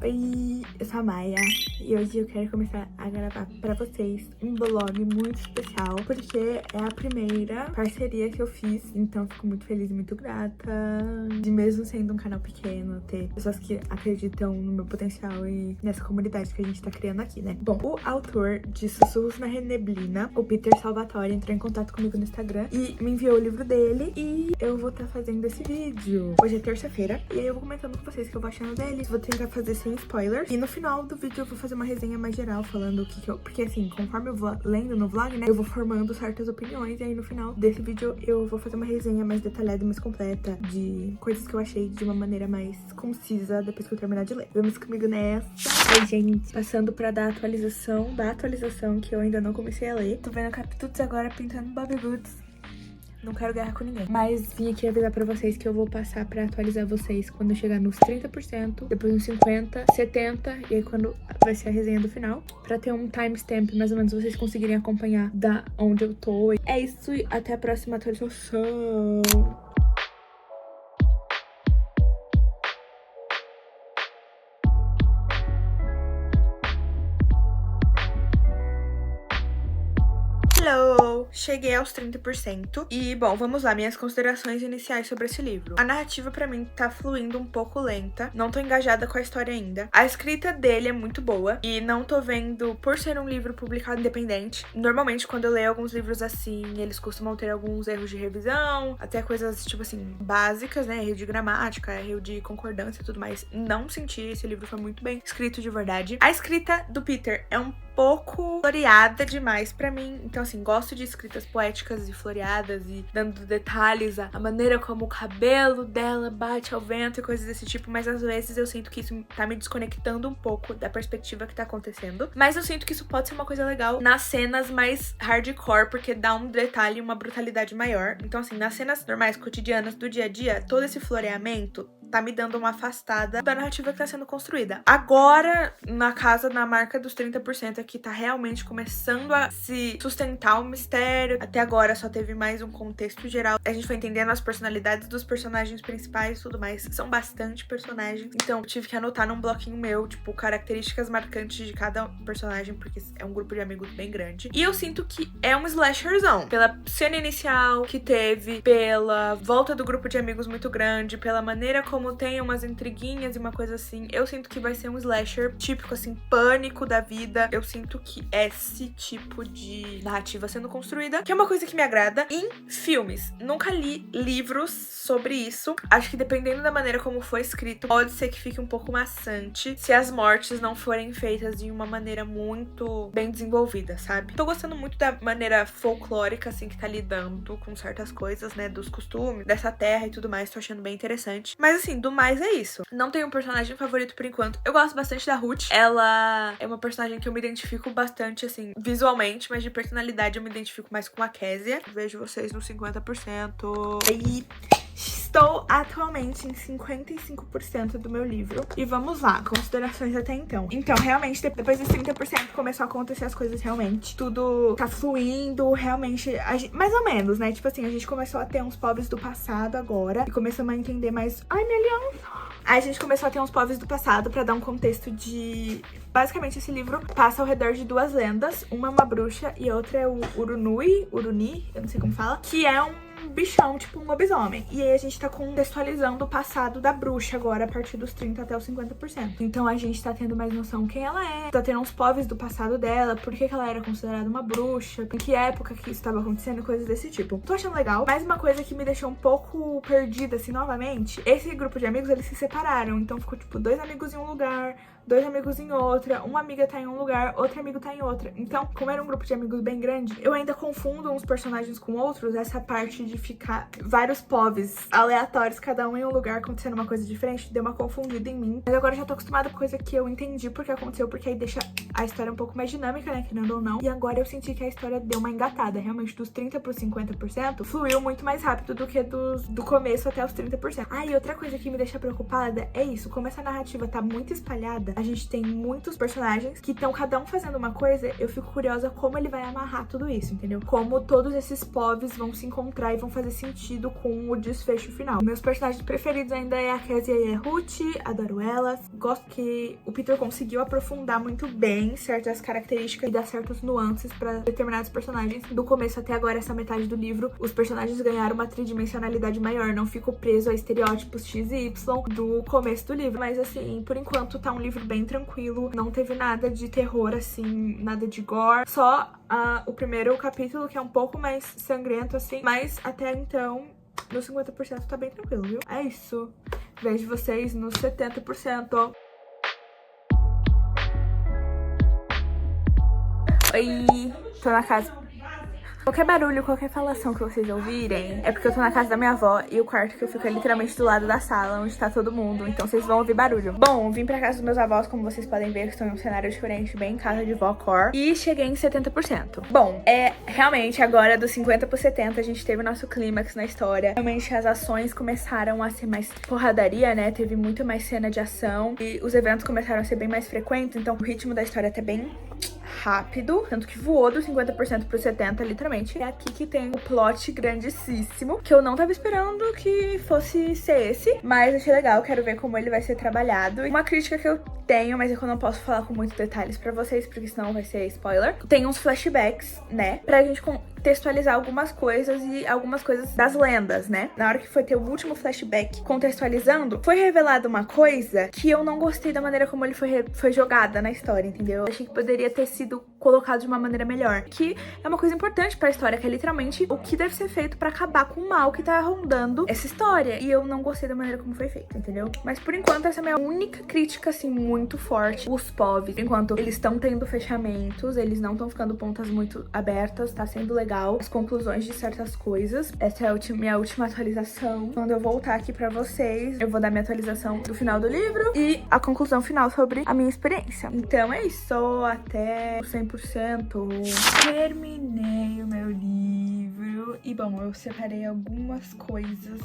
Oi, eu sou a Maia e hoje eu quero começar a gravar pra vocês um vlog muito especial, porque é a primeira parceria que eu fiz, então fico muito feliz e muito grata de, mesmo sendo um canal pequeno, ter pessoas que acreditam no meu potencial e nessa comunidade que a gente tá criando aqui, né? Bom, o autor de Sussurros na Neblina, o Peter Salvatore, entrou em contato comigo no Instagram e me enviou o livro dele e eu vou estar fazendo esse vídeo. Hoje é terça-feira e aí eu vou comentando com vocês o que eu vou achando dele, vou tentar fazer sem spoilers. E no final do vídeo eu vou fazer uma resenha mais geral, falando o que eu... Porque assim, conforme eu vou lendo no vlog, né, eu vou formando certas opiniões. E aí no final desse vídeo eu vou fazer uma resenha mais detalhada e mais completa de coisas que eu achei de uma maneira mais concisa depois que eu terminar de ler. Vamos comigo nessa. Aí, gente, passando pra dar a atualização da atualização que eu ainda não comecei a ler. Tô vendo capítulos agora pintando Bobbie Goods. Não quero guerra com ninguém. Mas vim aqui avisar pra vocês que eu vou passar pra atualizar vocês quando eu chegar nos 30%, depois nos 50%, 70%, e aí quando vai ser a resenha do final, pra ter um timestamp, mais ou menos, vocês conseguirem acompanhar da onde eu tô. É isso, e até a próxima atualização. Hello! Cheguei aos 30% e, bom, vamos lá, minhas considerações iniciais sobre esse livro. A narrativa pra mim tá fluindo um pouco lenta, não tô engajada com a história ainda. A escrita dele é muito boa e não tô vendo, por ser um livro publicado independente, normalmente quando eu leio alguns livros assim, eles costumam ter alguns erros de revisão, até coisas, tipo assim, básicas, né, erro de gramática, erro de concordância e tudo mais. Não senti, esse livro foi muito bem escrito de verdade. A escrita do Peter é um pouco floreada demais pra mim, então assim, gosto de escritas poéticas e floreadas e dando detalhes, a maneira como o cabelo dela bate ao vento e coisas desse tipo, mas às vezes eu sinto que isso tá me desconectando um pouco da perspectiva que tá acontecendo, mas eu sinto que isso pode ser uma coisa legal nas cenas mais hardcore, porque dá um detalhe e uma brutalidade maior. Então assim, nas cenas normais, cotidianas do dia a dia, todo esse floreamento tá me dando uma afastada da narrativa que tá sendo construída. Agora, na marca dos 30% aqui, tá realmente começando a se sustentar o mistério. Até agora só teve mais um contexto geral. A gente foi entendendo as personalidades dos personagens principais e tudo mais. São bastante personagens. Então, eu tive que anotar num bloquinho meu, tipo, características marcantes de cada personagem, porque é um grupo de amigos bem grande. E eu sinto que é um slasherzão. Pela cena inicial que teve, pela volta do grupo de amigos muito grande, pela maneira como tem umas intriguinhas e uma coisa assim, eu sinto que vai ser um slasher típico, assim, Pânico da vida. Eu sinto que esse tipo de narrativa sendo construída, que é uma coisa que me agrada. Em filmes, nunca li livros sobre isso. Acho que dependendo da maneira como foi escrito, pode ser que fique um pouco maçante se as mortes não forem feitas de uma maneira muito bem desenvolvida, sabe? Tô gostando muito da maneira folclórica, assim, que tá lidando com certas coisas, né, dos costumes, dessa terra e tudo mais. Tô achando bem interessante. Mas assim, do mais é isso. Não tenho um personagem favorito por enquanto. Eu gosto bastante da Ruth. Ela é uma personagem que eu me identifico bastante, assim, visualmente, mas de personalidade eu me identifico mais com a Kézia. Vejo vocês no 50%. E estou atualmente em 55% do meu livro. E vamos lá, considerações até então. Então, realmente, depois dos 30% começou a acontecer as coisas realmente. Tudo tá fluindo, realmente, mais ou menos, né? Tipo assim, a gente começou a ter uns povos do passado agora. E começamos a entender mais... Ai, minha aliança! Aí a gente começou a ter uns povos do passado pra dar um contexto de... Basicamente, esse livro passa ao redor de duas lendas. Uma é uma bruxa e outra é o Uruni, eu não sei como fala, que é um bichão, tipo um lobisomem. E aí a gente tá contextualizando o passado da bruxa agora, a partir dos 30% até os 50%. Então a gente tá tendo mais noção quem ela é, tá tendo uns povos do passado dela, por que ela era considerada uma bruxa, em que época que isso tava acontecendo, coisas desse tipo. Tô achando legal. Mais uma coisa que me deixou um pouco perdida, assim, novamente, esse grupo de amigos, eles se separaram. Então ficou, tipo, 2 amigos em um lugar, 2 amigos em outra, uma amiga tá em um lugar, outro amigo tá em outra. Então, como era um grupo de amigos bem grande, eu ainda confundo uns personagens com outros, essa parte de ficar vários povos aleatórios, cada um em um lugar, acontecendo uma coisa diferente, deu uma confundida em mim. Mas agora eu já tô acostumada com coisa que eu entendi porque aconteceu, porque aí deixa a história um pouco mais dinâmica, né, querendo ou não. E agora eu senti que a história deu uma engatada, realmente dos 30% pro 50%, fluiu muito mais rápido do que do começo até os 30%. Ah, e outra coisa que me deixa preocupada é isso, como essa narrativa tá muito espalhada, A gente tem muitos personagens que estão cada um fazendo uma coisa. Eu fico curiosa como ele vai amarrar tudo isso, entendeu? Como todos esses povos vão se encontrar e vão fazer sentido com o desfecho final. Meus personagens preferidos ainda é a Kezia e a Ruth, adoro elas. Gosto que o Peter conseguiu aprofundar muito bem certas características e dar certas nuances pra determinados personagens. Do começo até agora, essa metade do livro, os personagens ganharam uma tridimensionalidade maior. Não fico preso a estereótipos X e Y do começo do livro. Mas assim, por enquanto tá um livro bem tranquilo. Não teve nada de terror, assim, nada de gore. Só o primeiro capítulo, que é um pouco mais sangrento, assim. Mas até então, no 50% tá bem tranquilo, viu? É isso. Vejo vocês no 70%. Oi, tô na casa. Qualquer barulho, qualquer falação que vocês ouvirem é porque eu tô na casa da minha avó e o quarto que eu fico é literalmente do lado da sala, onde tá todo mundo, então vocês vão ouvir barulho. Bom, vim pra casa dos meus avós, como vocês podem ver, que estão em um cenário diferente, bem casa de vó core, e cheguei em 70%. Bom, realmente agora dos 50 pro 70 a gente teve o nosso clímax na história. Realmente as ações começaram a ser mais porradaria, né? Teve muito mais cena de ação e os eventos começaram a ser bem mais frequentes, então o ritmo da história tá bem rápido, tanto que voou do 50% pro 70%, literalmente. É aqui que tem o plot grandíssimo, que eu não tava esperando que fosse ser esse, mas achei legal, quero ver como ele vai ser trabalhado. Uma crítica que eu tenho, mas é que eu não posso falar com muitos detalhes pra vocês, porque senão vai ser spoiler. Tem uns flashbacks, né, pra gente contextualizar algumas coisas e algumas coisas das lendas, né? Na hora que foi ter o último flashback contextualizando, foi revelada uma coisa que eu não gostei da maneira como ele foi jogada na história, entendeu? Eu achei que poderia ter sido colocado de uma maneira melhor, que é uma coisa importante pra história, que é literalmente o que deve ser feito pra acabar com o mal que tá rondando essa história, e eu não gostei da maneira como foi feito, entendeu? Mas por enquanto essa é a minha única crítica, assim, muito forte. Os povos, enquanto eles estão tendo fechamentos, eles não estão ficando pontas muito abertas, tá sendo legal as conclusões de certas coisas. Essa é a minha última atualização. Quando eu voltar aqui pra vocês, eu vou dar minha atualização do final do livro e a conclusão final sobre a minha experiência. Então é isso, até 100%. Terminei o meu livro e, bom, eu separei algumas coisas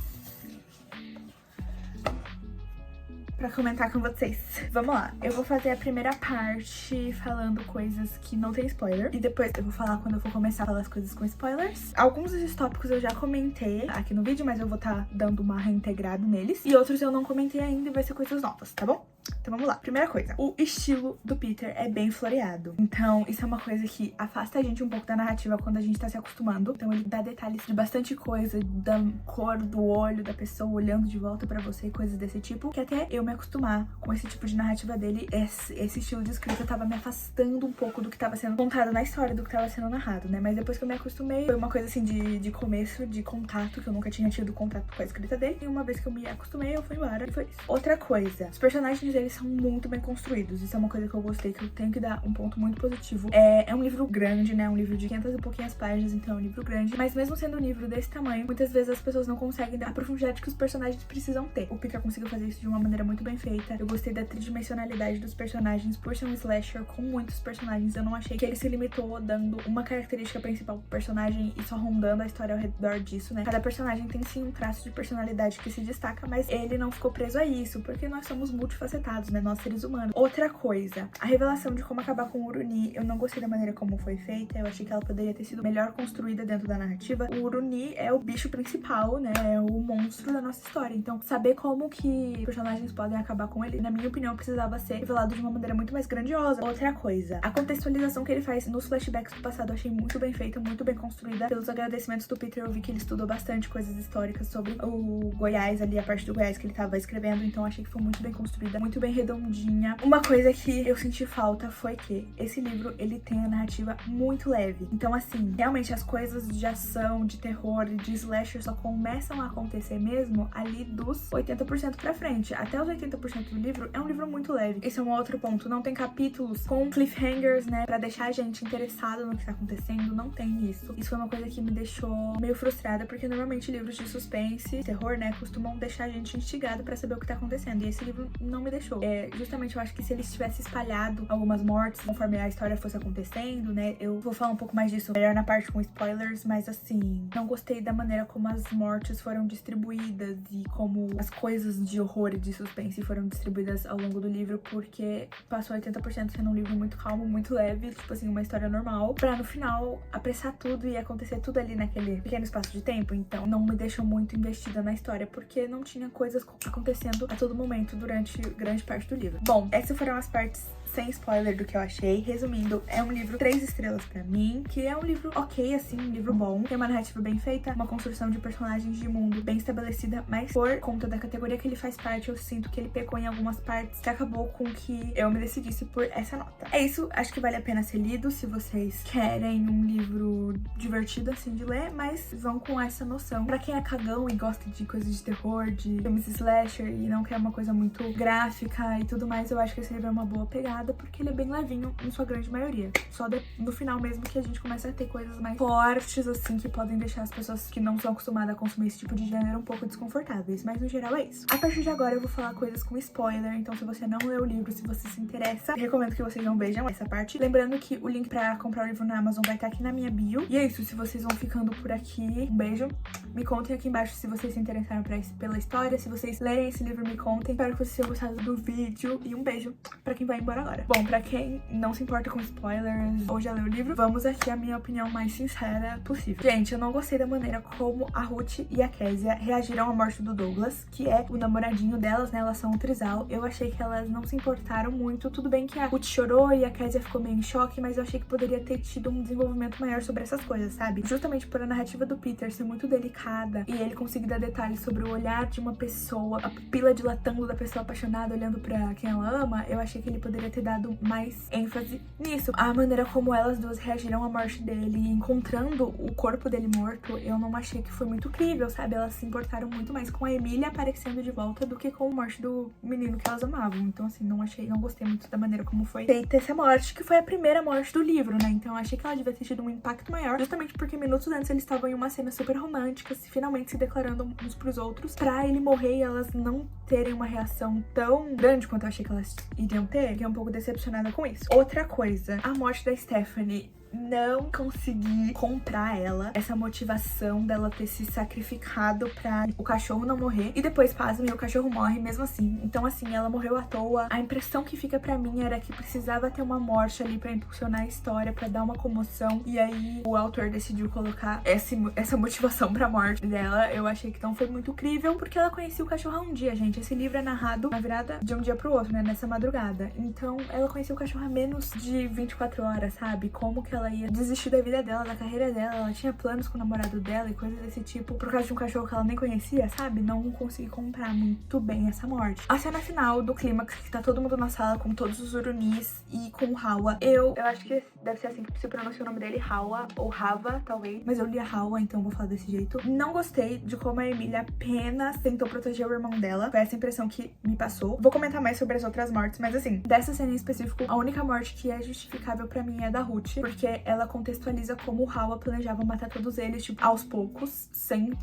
pra comentar com vocês. Vamos lá, eu vou fazer a primeira parte falando coisas que não tem spoiler, e depois eu vou falar quando eu for começar a falar as coisas com spoilers. Alguns desses tópicos eu já comentei aqui no vídeo, mas eu vou estar dando uma reintegrada neles, e outros eu não comentei ainda e vai ser coisas novas, tá bom? Então vamos lá. Primeira coisa, o estilo do Peter é bem floreado. Então isso é uma coisa que afasta a gente um pouco da narrativa quando a gente tá se acostumando. Então ele dá detalhes de bastante coisa, da cor do olho da pessoa olhando de volta pra você e coisas desse tipo, que até eu me acostumar com esse tipo de narrativa dele, esse estilo de escrita tava me afastando um pouco do que tava sendo contado na história, do que tava sendo narrado, né? Mas depois que eu me acostumei, foi uma coisa assim de começo, de contato, que eu nunca tinha tido contato com a escrita dele. E uma vez que eu me acostumei, eu fui embora e foi isso. Outra coisa, os personagens deles são muito bem construídos. Isso é uma coisa que eu gostei, que eu tenho que dar um ponto muito positivo. É um livro grande, né? Um livro de 500 e pouquinhas páginas, então é um livro grande. Mas mesmo sendo um livro desse tamanho, muitas vezes as pessoas não conseguem dar a profundidade que os personagens precisam ter. O Peter conseguiu fazer isso de uma maneira muito bem feita. Eu gostei da tridimensionalidade dos personagens. Por ser um slasher com muitos personagens, eu não achei que ele se limitou dando uma característica principal pro personagem e só rondando a história ao redor disso, né? Cada personagem tem sim um traço de personalidade que se destaca, mas ele não ficou preso a isso, porque nós somos multifacetados, né? Nós seres humanos. Outra coisa, a revelação de como acabar com o Uruni, eu não gostei da maneira como foi feita. Eu achei que ela poderia ter sido melhor construída dentro da narrativa. O Uruni é o bicho principal, né? É o monstro da nossa história. Então, saber como que personagens podem acabar com ele, na minha opinião, precisava ser revelado de uma maneira muito mais grandiosa. Outra coisa, a contextualização que ele faz nos flashbacks do passado eu achei muito bem feita, muito bem construída. Pelos agradecimentos do Peter, eu vi que ele estudou bastante coisas históricas sobre o Goiás ali, a parte do Goiás que ele tava escrevendo, então achei que foi muito bem construída, muito bem redondinha. Uma coisa que eu senti falta foi que esse livro, ele tem a narrativa muito leve. Então, assim, realmente as coisas de ação, de terror e de slasher só começam a acontecer mesmo ali dos 80% pra frente. Até os 80% do livro é um livro muito leve. Esse é um outro ponto. Não tem capítulos com cliffhangers, né, pra deixar a gente interessado no que tá acontecendo. Não tem isso. Isso foi uma coisa que me deixou meio frustrada, porque normalmente livros de suspense, terror, né, costumam deixar a gente instigado pra saber o que tá acontecendo. E esse livro não me deixou. deixou. Justamente eu acho que se eles tivessem espalhado algumas mortes conforme a história fosse acontecendo, né? Eu vou falar um pouco mais disso melhor na parte com spoilers, mas assim, não gostei da maneira como as mortes foram distribuídas e como as coisas de horror e de suspense foram distribuídas ao longo do livro, porque passou 80% sendo um livro muito calmo, muito leve, tipo assim, uma história normal, pra no final apressar tudo e acontecer tudo ali naquele pequeno espaço de tempo. Então não me deixou muito investida na história, porque não tinha coisas acontecendo a todo momento durante grande parte do livro. Bom, essas foram as partes sem spoiler do que eu achei. Resumindo, é um livro 3 estrelas pra mim, que é um livro ok, assim, um livro bom. Tem uma narrativa bem feita, uma construção de personagens de mundo bem estabelecida, mas por conta da categoria que ele faz parte, eu sinto que ele pecou em algumas partes, que acabou com que eu me decidisse por essa nota. É isso, acho que vale a pena ser lido se vocês querem um livro divertido, assim, de ler, mas vão com essa noção. Pra quem é cagão e gosta de coisas de terror, de filmes slasher e não quer uma coisa muito gráfica e tudo mais, eu acho que esse livro é uma boa pegada, porque ele é bem levinho em sua grande maioria. Só no final mesmo que a gente começa a ter coisas mais fortes, assim, que podem deixar as pessoas que não são acostumadas a consumir esse tipo de gênero um pouco desconfortáveis, mas no geral é isso. A partir de agora eu vou falar coisas com spoiler, então se você não leu o livro, se você se interessa, recomendo que vocês não vejam essa parte. Lembrando que o link pra comprar o livro na Amazon vai estar aqui na minha bio. E é isso, se vocês vão ficando por aqui, um beijo. Me contem aqui embaixo se vocês se interessaram pela história, se vocês lerem esse livro, me contem. Espero que vocês tenham gostado do vídeo e um beijo pra quem vai embora agora. Bom, pra quem não se importa com spoilers ou já leu o livro, vamos aqui a minha opinião mais sincera possível. Gente, eu não gostei da maneira como a Ruth e a Kezia reagiram à morte do Douglas, que é o namoradinho delas, né? Elas são um trisal. Eu achei que elas não se importaram muito. Tudo bem que a Ruth chorou e a Kezia ficou meio em choque, mas eu achei que poderia ter tido um desenvolvimento maior sobre essas coisas, sabe? Justamente por a narrativa do Peter ser muito delicada e ele conseguir dar detalhes sobre o olhar de uma pessoa, a pupila dilatando da pessoa apaixonada olhando pra quem ela ama, eu achei que ele poderia ter dado mais ênfase nisso. A maneira como elas duas reagiram à morte dele, encontrando o corpo dele morto, eu não achei que foi muito crível, sabe? Elas se importaram muito mais com a Emília aparecendo de volta do que com a morte do menino que elas amavam. Então, assim, não gostei muito da maneira como foi feita essa morte, que foi a primeira morte do livro, né? Então, eu achei que ela devia ter tido um impacto maior, justamente porque minutos antes eles estavam em uma cena super romântica, finalmente se declarando uns pros outros, pra ele morrer e elas não terem uma reação tão grande quanto eu achei que elas iriam ter. Fiquei um pouco decepcionada com isso. Outra coisa, a morte da Stephanie. Não consegui comprar essa motivação dela ter se sacrificado pra o cachorro não morrer. E depois, pasmem, o cachorro morre mesmo assim. Então, assim, ela morreu à toa. A impressão que fica pra mim era que precisava ter uma morte ali pra impulsionar a história, pra dar uma comoção. E aí, o autor decidiu colocar essa motivação pra morte dela. Eu achei que não foi muito crível, porque ela conhecia o cachorro há um dia, gente. Esse livro é narrado na virada de um dia pro outro, né? Nessa madrugada. Então, ela conhecia o cachorro há menos de 24 horas, sabe? Como que ela ia desistir da vida dela, da carreira dela. Ela tinha planos com o namorado dela e coisas desse tipo por causa de um cachorro que ela nem conhecia, sabe? Não consegui comprar muito bem essa morte. A cena final do clímax, que tá todo mundo na sala com todos os Urunis e com o Hawa. Eu acho que deve ser assim que se pronuncia o nome dele, Hawa ou Hava, talvez. Mas eu li a Hawa, então vou falar desse jeito. Não gostei de como a Emília apenas tentou proteger o irmão dela. Foi essa impressão que me passou. Vou comentar mais sobre as outras mortes, mas assim, dessa cena em específico, a única morte que é justificável pra mim é da Ruth, porque ela contextualiza como o Hawa planejava matar todos eles, tipo, aos poucos, sem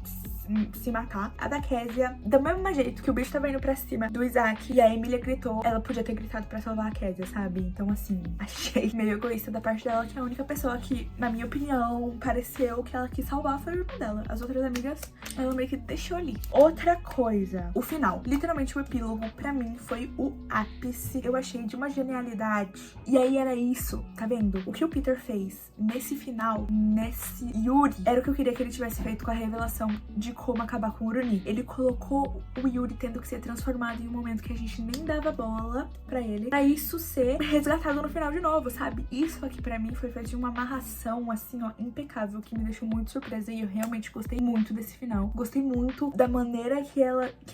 se matar. A da Kezia, do mesmo jeito que o bicho tava indo pra cima do Isaac e a Emília gritou, ela podia ter gritado pra salvar a Kezia, sabe? Então, assim, achei meio egoísta da parte dela, que a única pessoa que, na minha opinião, pareceu que ela quis salvar foi o irmão dela. As outras amigas, ela meio que deixou ali. Outra coisa, o final. Literalmente, o epílogo, pra mim, foi o ápice. Eu achei de uma genialidade. E aí era isso, tá vendo? O que o Peter fez nesse final, nesse Yuri, era o que eu queria que ele tivesse feito com a revelação de como acabar com o Uruni. Ele colocou o Yuri tendo que ser transformado em um momento que a gente nem dava bola pra ele, pra isso ser resgatado no final de novo, sabe? Isso aqui pra mim foi feito de uma amarração, assim, ó, impecável, que me deixou muito surpresa e eu realmente gostei muito desse final. Gostei muito da maneira que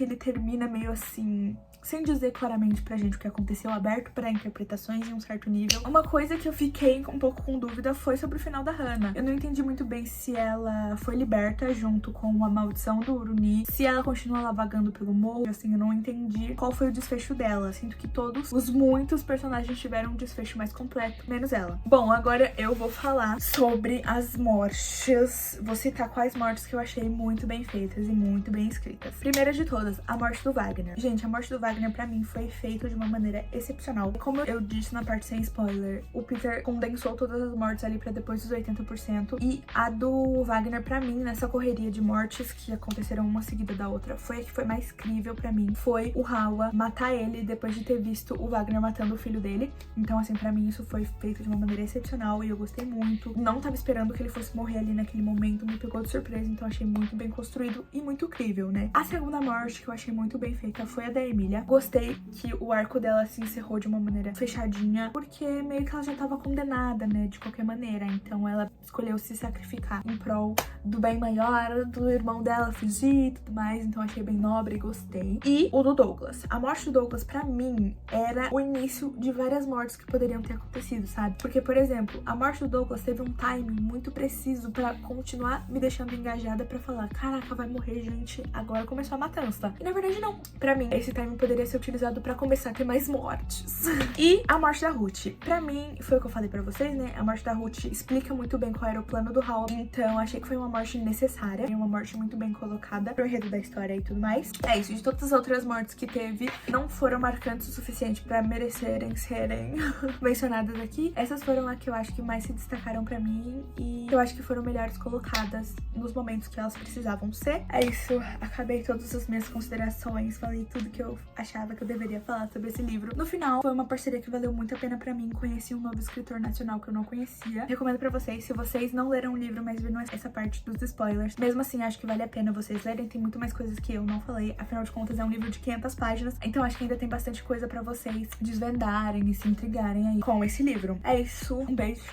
ele termina meio assim, sem dizer claramente pra gente o que aconteceu, aberto pra interpretações em um certo nível. Uma coisa que eu fiquei um pouco com dúvida foi sobre o final da Hannah. Eu não entendi muito bem se ela foi liberta junto com a maldição do Uruni, se ela continua lá vagando pelo morro, assim, eu não entendi qual foi o desfecho dela. Sinto que todos os muitos personagens tiveram um desfecho mais completo, menos ela. Bom, agora eu vou falar sobre as mortes. Vou citar quais mortes que eu achei muito bem feitas e muito bem escritas. Primeira de todas, a morte do Wagner. Gente, a morte do Wagner Wagner, pra mim, foi feito de uma maneira excepcional. Como eu disse na parte sem spoiler, o Peter condensou todas as mortes ali pra depois dos 80%. E a do Wagner, pra mim, nessa correria de mortes que aconteceram uma seguida da outra, foi a que foi mais crível pra mim. Foi o Howard matar ele depois de ter visto o Wagner matando o filho dele. Então, assim, pra mim isso foi feito de uma maneira excepcional e eu gostei muito. Não tava esperando que ele fosse morrer ali naquele momento, me pegou de surpresa, então achei muito bem construído e muito crível, né? A segunda morte que eu achei muito bem feita foi a da Emília. Gostei que o arco dela se encerrou de uma maneira fechadinha, porque meio que ela já tava condenada, né, de qualquer maneira. Então ela escolheu se sacrificar em prol do bem maior, do irmão dela fugir e tudo mais, então achei bem nobre e gostei. E o do Douglas. A morte do Douglas, pra mim, era o início de várias mortes que poderiam ter acontecido, sabe? Porque, por exemplo, a morte do Douglas teve um timing muito preciso pra continuar me deixando engajada pra falar, caraca, vai morrer gente, agora começou a matança. E na verdade não. Pra mim, esse timing poderia ser utilizado pra começar a ter mais mortes. E a morte da Ruth. Pra mim, foi o que eu falei pra vocês, né? A morte da Ruth explica muito bem qual era o plano do Howard, então achei que foi uma morte necessária, uma morte muito bem colocada pro enredo da história e tudo mais. É isso, de todas as outras mortes que teve, não foram marcantes o suficiente pra merecerem serem mencionadas aqui. Essas foram as que eu acho que mais se destacaram pra mim e eu acho que foram melhores colocadas nos momentos que elas precisavam ser. É isso, acabei todas as minhas considerações, falei tudo que eu achava que eu deveria falar sobre esse livro. No final, foi uma parceria que valeu muito a pena pra mim, conheci um novo escritor nacional que eu não conhecia. Recomendo pra vocês, se vocês não leram o livro, mas viram essa parte dos spoilers, mesmo assim, acho que vale a pena vocês lerem, tem muito mais coisas que eu não falei, afinal de contas é um livro de 500 páginas, então acho que ainda tem bastante coisa pra vocês desvendarem e se intrigarem aí com esse livro. É isso, um beijo,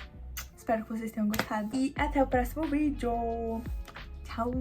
espero que vocês tenham gostado e até o próximo vídeo. Tchau!